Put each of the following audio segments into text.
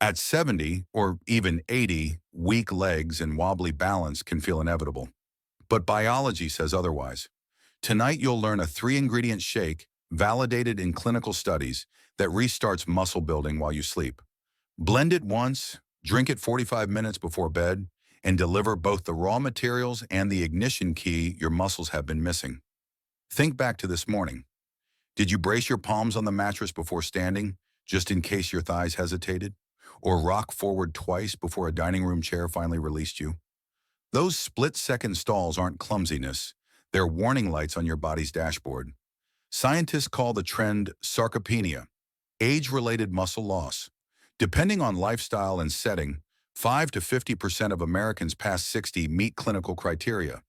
At 70 or even 80, weak legs and wobbly balance can feel inevitable. But biology says otherwise. Tonight you'll learn a three-ingredient shake validated in clinical studies that restarts muscle building while you sleep. Blend it once, drink it 45 minutes before bed, and deliver both the raw materials and the ignition key your muscles have been missing. Think back to this morning. Did you brace your palms on the mattress before standing, just in case your thighs hesitated? Or rock forward twice before a dining room chair finally released you? Those split-second stalls aren't clumsiness. They're warning lights on your body's dashboard. Scientists call the trend sarcopenia, age-related muscle loss. Depending on lifestyle and setting, 5 to 50% of Americans past 60 meet clinical criteria,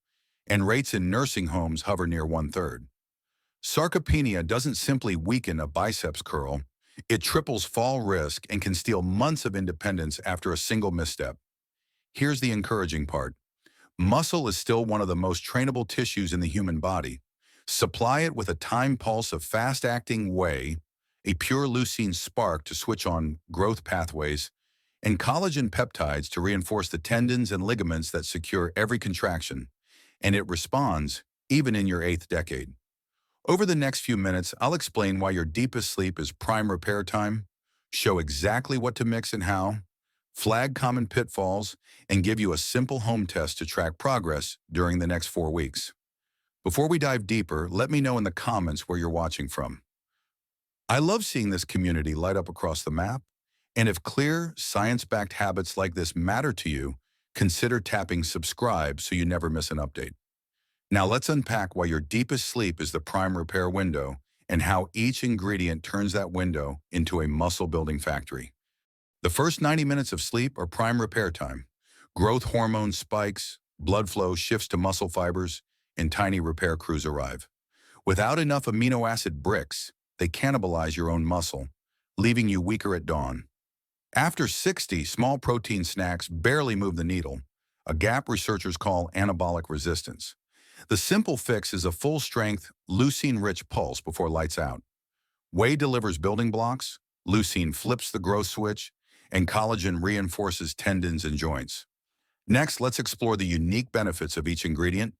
and rates in nursing homes hover near one-third. Sarcopenia doesn't simply weaken a biceps curl, it triples fall risk and can steal months of independence after a single misstep. Here's the encouraging part. Muscle is still one of the most trainable tissues in the human body. Supply it with a time pulse of fast-acting whey, a pure leucine spark to switch on growth pathways, and collagen peptides to reinforce the tendons and ligaments that secure every contraction, and it responds even in your eighth decade. Over the next few minutes, I'll explain why your deepest sleep is prime repair time, show exactly what to mix and how, flag common pitfalls, and give you a simple home test to track progress during the next 4 weeks. Before we dive deeper, let me know in the comments where you're watching from. I love seeing this community light up across the map, and if clear, science-backed habits like this matter to you, consider tapping subscribe so you never miss an update. Now let's unpack why your deepest sleep is the prime repair window and how each ingredient turns that window into a muscle-building factory. The first 90 minutes of sleep are prime repair time. Growth hormone spikes, blood flow shifts to muscle fibers, and tiny repair crews arrive. Without enough amino acid bricks, they cannibalize your own muscle, leaving you weaker at dawn. After 60, small protein snacks barely move the needle, a gap researchers call anabolic resistance. The simple fix is a full-strength, leucine-rich pulse before lights out. Whey delivers building blocks, leucine flips the growth switch, and collagen reinforces tendons and joints. Next, let's explore the unique benefits of each ingredient.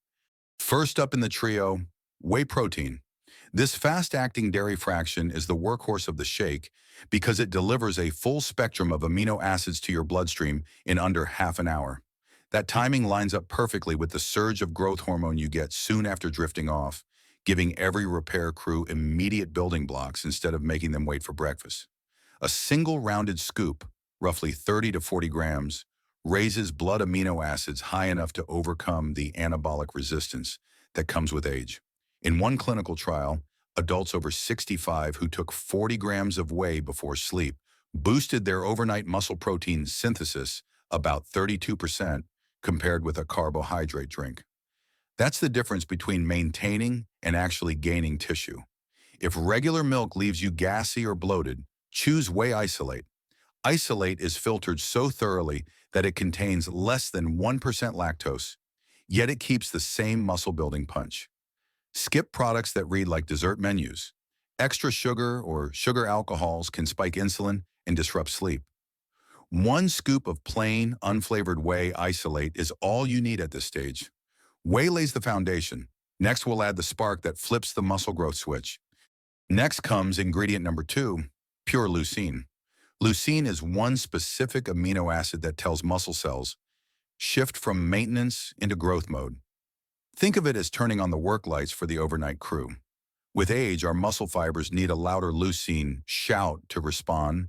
First up in the trio, whey protein. This fast-acting dairy fraction is the workhorse of the shake because it delivers a full spectrum of amino acids to your bloodstream in under half an hour. That timing lines up perfectly with the surge of growth hormone you get soon after drifting off, giving every repair crew immediate building blocks instead of making them wait for breakfast. A single rounded scoop, roughly 30 to 40 grams, raises blood amino acids high enough to overcome the anabolic resistance that comes with age. In one clinical trial, adults over 65 who took 40 grams of whey before sleep boosted their overnight muscle protein synthesis about 32% compared with a carbohydrate drink. That's the difference between maintaining and actually gaining tissue. If regular milk leaves you gassy or bloated, choose Whey Isolate. Isolate is filtered so thoroughly that it contains less than 1% lactose, yet it keeps the same muscle-building punch. Skip products that read like dessert menus. Extra sugar or sugar alcohols can spike insulin and disrupt sleep. One scoop of plain, unflavored whey isolate is all you need at this stage. Whey lays the foundation. Next, we'll add the spark that flips the muscle growth switch. Next comes ingredient number 2, pure leucine. Leucine is one specific amino acid that tells muscle cells, shift from maintenance into growth mode. Think of it as turning on the work lights for the overnight crew. With age, our muscle fibers need a louder leucine shout to respond,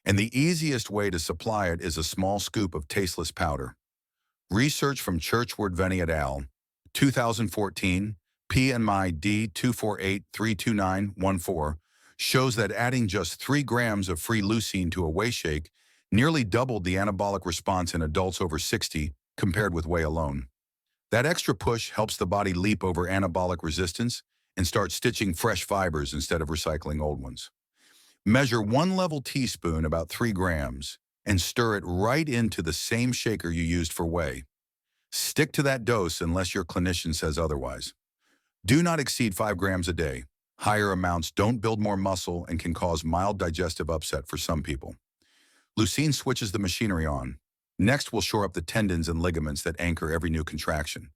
and the easiest way to supply it is a small scoop of tasteless powder. Research from Churchward-Venny et al., 2014, PMI D248-32914, shows that adding just 3 grams of free leucine to a whey shake nearly doubled the anabolic response in adults over 60 compared with whey alone. That extra push helps the body leap over anabolic resistance and start stitching fresh fibers instead of recycling old ones. Measure 1 level teaspoon, about 3 grams, and stir it right into the same shaker you used for whey. Stick to that dose unless your clinician says otherwise. Do not exceed 5 grams a day. Higher amounts don't build more muscle and can cause mild digestive upset for some people. Leucine switches the machinery on. Next, we'll shore up the tendons and ligaments that anchor every new contraction.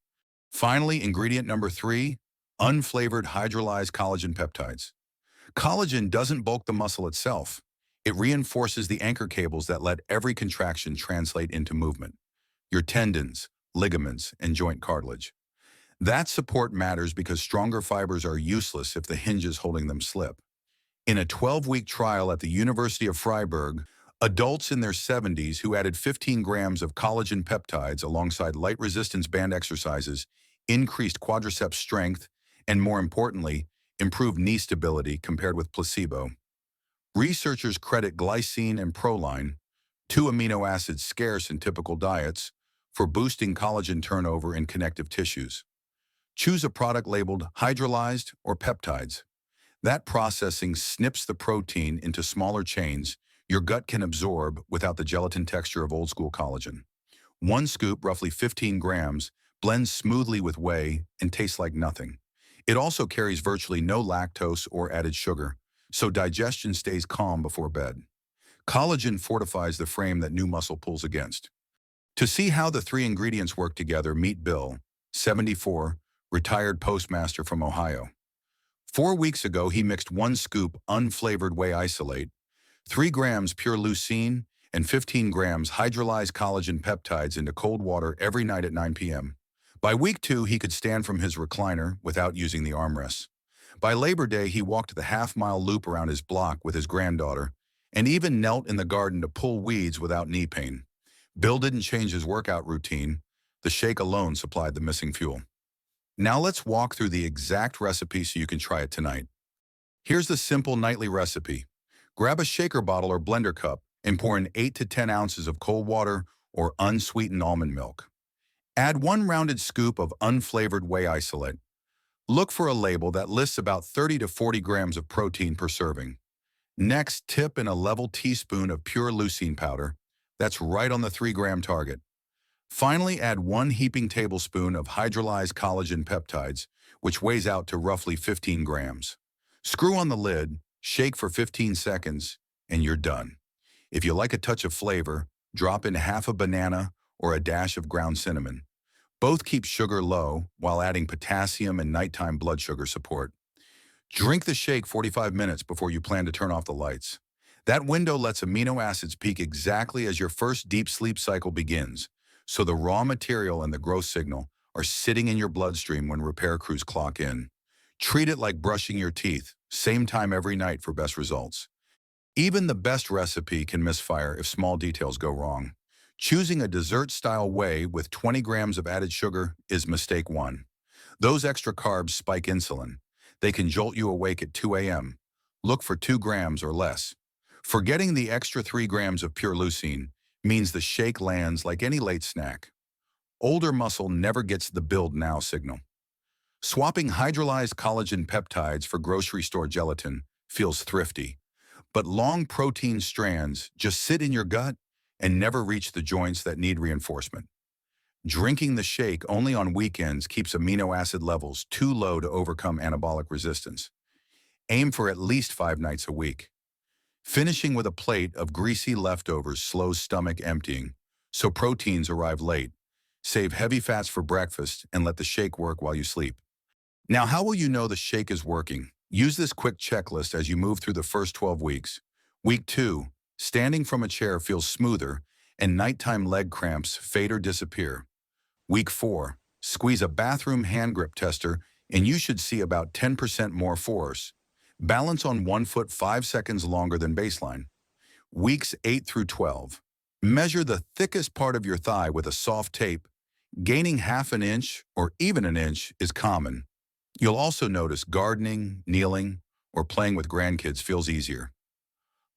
Finally, ingredient number 3, unflavored hydrolyzed collagen peptides. Collagen doesn't bulk the muscle itself. It reinforces the anchor cables that let every contraction translate into movement. Your tendons, ligaments, and joint cartilage. That support matters because stronger fibers are useless if the hinges holding them slip. In a 12-week trial at the University of Freiburg, adults in their 70s who added 15 grams of collagen peptides alongside light resistance band exercises increased quadriceps strength and, more importantly, improved knee stability compared with placebo. Researchers credit glycine and proline, two amino acids scarce in typical diets, for boosting collagen turnover in connective tissues. Choose a product labeled hydrolyzed or peptides. That processing snips the protein into smaller chains your gut can absorb without the gelatin texture of old-school collagen. One scoop, roughly 15 grams, blends smoothly with whey and tastes like nothing. It also carries virtually no lactose or added sugar, so digestion stays calm before bed. Collagen fortifies the frame that new muscle pulls against. To see how the 3 ingredients work together, meet Bill, 74, retired postmaster from Ohio. 4 weeks ago, he mixed 1 scoop unflavored whey isolate, 3 grams pure leucine, and 15 grams hydrolyzed collagen peptides into cold water every night at 9 p.m. By week 2, he could stand from his recliner without using the armrests. By Labor Day, he walked the half-mile loop around his block with his granddaughter and even knelt in the garden to pull weeds without knee pain. Bill didn't change his workout routine. The shake alone supplied the missing fuel. Now let's walk through the exact recipe so you can try it tonight. Here's the simple nightly recipe. Grab a shaker bottle or blender cup and pour in 8 to 10 ounces of cold water or unsweetened almond milk. Add 1 rounded scoop of unflavored whey isolate. Look for a label that lists about 30 to 40 grams of protein per serving. Next, tip in a level teaspoon of pure leucine powder. That's right on the 3-gram target. Finally, add 1 heaping tablespoon of hydrolyzed collagen peptides, which weighs out to roughly 15 grams. Screw on the lid, shake for 15 seconds, and you're done. If you like a touch of flavor, drop in half a banana or a dash of ground cinnamon. Both keep sugar low while adding potassium and nighttime blood sugar support. Drink the shake 45 minutes before you plan to turn off the lights. That window lets amino acids peak exactly as your first deep sleep cycle begins, so the raw material and the growth signal are sitting in your bloodstream when repair crews clock in. Treat it like brushing your teeth, same time every night for best results. Even the best recipe can misfire if small details go wrong. Choosing a dessert-style whey with 20 grams of added sugar is mistake 1. Those extra carbs spike insulin. They can jolt you awake at 2 a.m. Look for 2 grams or less. Forgetting the extra 3 grams of pure leucine means the shake lands like any late snack. Older muscle never gets the build now signal. Swapping hydrolyzed collagen peptides for grocery store gelatin feels thrifty, but long protein strands just sit in your gut and never reach the joints that need reinforcement. Drinking the shake only on weekends keeps amino acid levels too low to overcome anabolic resistance. Aim for at least 5 nights a week. Finishing with a plate of greasy leftovers slows stomach emptying, so proteins arrive late. Save heavy fats for breakfast and let the shake work while you sleep. Now, how will you know the shake is working? Use this quick checklist as you move through the first 12 weeks. Week 2, standing from a chair feels smoother and nighttime leg cramps fade or disappear. Week 4, squeeze a bathroom hand grip tester and you should see about 10% more force. Balance on 1 foot 5 seconds longer than baseline. Weeks 8 through 12, measure the thickest part of your thigh with a soft tape. Gaining half an inch or even an inch is common. You'll also notice gardening, kneeling, or playing with grandkids feels easier.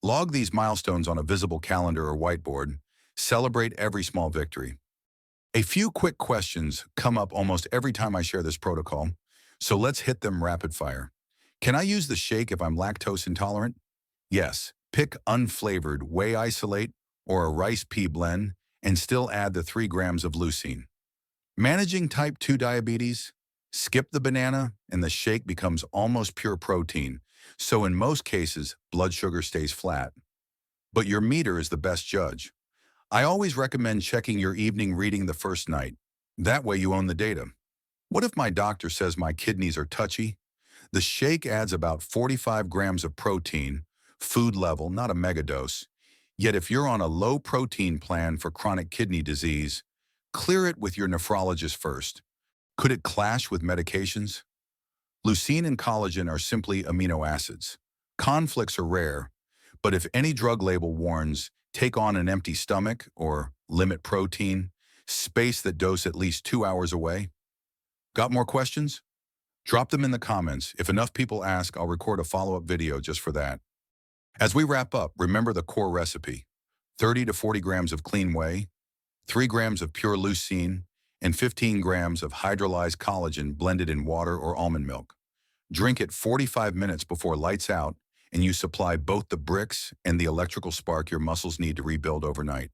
Log these milestones on a visible calendar or whiteboard. Celebrate every small victory. A few quick questions come up almost every time I share this protocol, so let's hit them rapid fire. Can I use the shake if I'm lactose intolerant? Yes, pick unflavored whey isolate or a rice pea blend and still add the 3 grams of leucine. Managing type 2 diabetes? Skip the banana and the shake becomes almost pure protein, so in most cases, blood sugar stays flat. but your meter is the best judge. I always recommend checking your evening reading the first night. That way you own the data. What if my doctor says my kidneys are touchy? The shake adds about 45 grams of protein, food level, not a megadose. Yet if you're on a low protein plan for chronic kidney disease, clear it with your nephrologist first. Could it clash with medications? Leucine and collagen are simply amino acids. Conflicts are rare, but if any drug label warns, take on an empty stomach or limit protein, space that dose at least 2 hours away. Got more questions? Drop them in the comments. If enough people ask, I'll record a follow-up video just for that. As we wrap up, remember the core recipe: 30 to 40 grams of clean whey, 3 grams of pure leucine, and 15 grams of hydrolyzed collagen blended in water or almond milk. Drink it 45 minutes before lights out, and you supply both the bricks and the electrical spark your muscles need to rebuild overnight.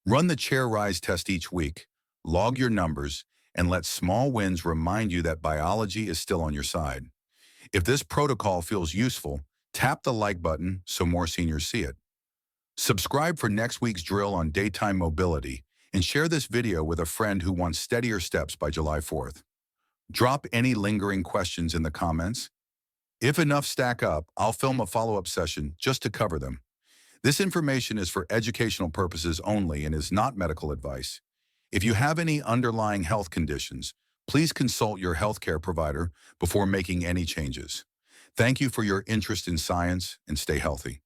Run the chair rise test each week, log your numbers, and let small wins remind you that biology is still on your side. If this protocol feels useful, tap the like button so more seniors see it. Subscribe for next week's drill on daytime mobility, and share this video with a friend who wants steadier steps by July 4th. Drop any lingering questions in the comments. If enough stack up, I'll film a follow-up session just to cover them. This information is for educational purposes only and is not medical advice. If you have any underlying health conditions, please consult your healthcare provider before making any changes. Thank you for your interest in science, and stay healthy.